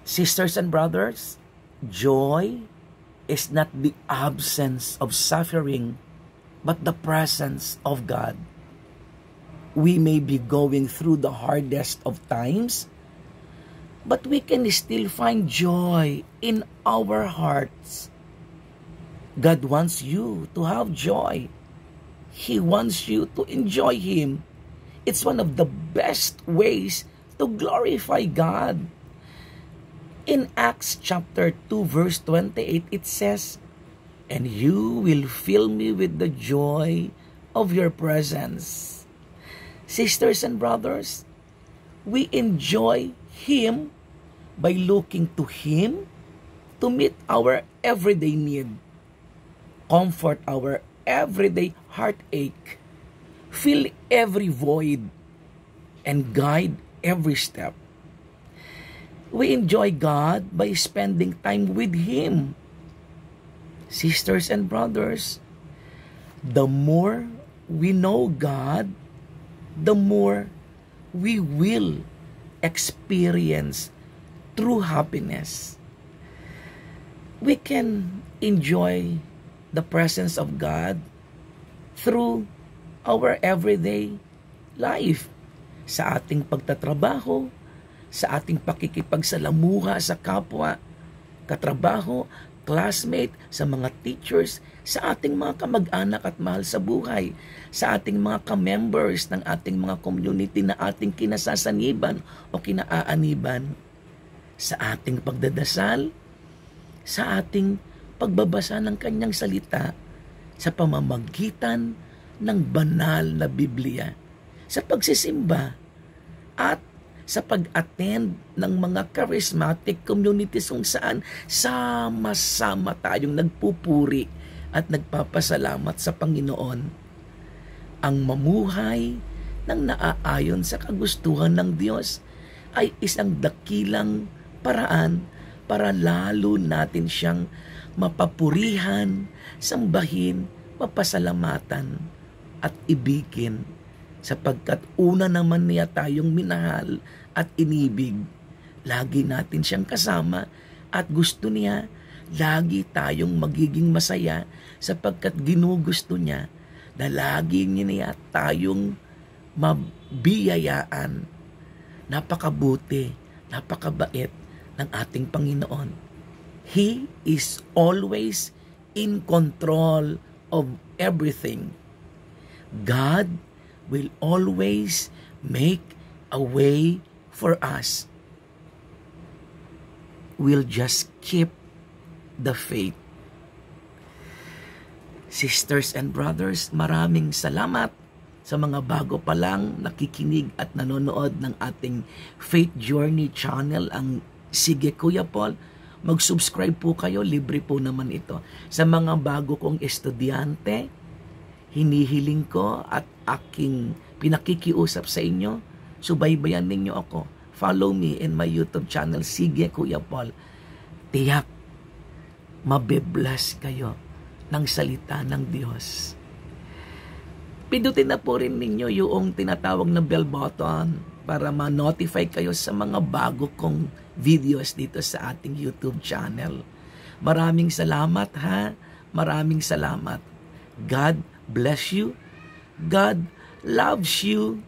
Sisters and brothers, joy is not the absence of suffering, but the presence of God. We may be going through the hardest of times, but we can still find joy in our hearts. God wants you to have joy. He wants you to enjoy Him. It's one of the best ways to glorify God. In Acts chapter 2 verse 28, it says, "And you will fill me with the joy of your presence." Sisters and brothers, we enjoy Him by looking to Him to meet our everyday need, comfort our everyday heartache, fill every void, and guide every step. We enjoy God by spending time with Him. Sisters and brothers, the more we know God, the more we will experience true happiness. We can enjoy the presence of God through our everyday life, sa ating pagtatrabaho, sa ating pakikipagsalamuha sa kapwa, katrabaho, classmate, sa mga teachers, sa ating mga kamag-anak at mahal sa buhay, sa ating mga ka-members ng ating mga community na ating kinasasaniban o kinaaaniban, sa ating pagdadasal, sa ating pagbabasa ng Kanyang salita, sa pamamagitan ng banal na Biblia, sa pagsisimba, at sa pag-attend ng mga charismatic communities kung saan sama-sama tayong nagpupuri at nagpapasalamat sa Panginoon. Ang mamuhay ng naaayon sa kagustuhan ng Diyos ay isang dakilang paraan para lalo natin siyang mapapurihan, sambahin, mapasalamatan at ibigin, sapagkat una naman niya tayong minahal at inibig. Lagi natin siyang kasama at gusto niya lagi tayong magiging masaya, sapagkat ginugusto niya na lagi niya tayong mabiyayaan. Napakabuti, napakabait ng ating Panginoon. He is always in control of everything. God will always make a way for us. We'll just keep the faith. Sisters and brothers, maraming salamat sa mga bago pa lang nakikinig at nanonood ng ating Faith Journey channel, ang Sige Kuya Paul. Mag-subscribe po kayo, libre po naman ito. Sa mga bago kong estudyante, hinihiling ko at aking pinakikiusap sa inyo, subaybayan ninyo ako. Follow me in my YouTube channel, Sige Kuya Paul. Tiyak, mabibless kayo ng salita ng Diyos. Pindutin na po rin ninyo yung tinatawag na bell button para ma-notify kayo sa mga bago kong videos dito sa ating YouTube channel. Maraming salamat ha. Maraming salamat. God bless you. God loves you.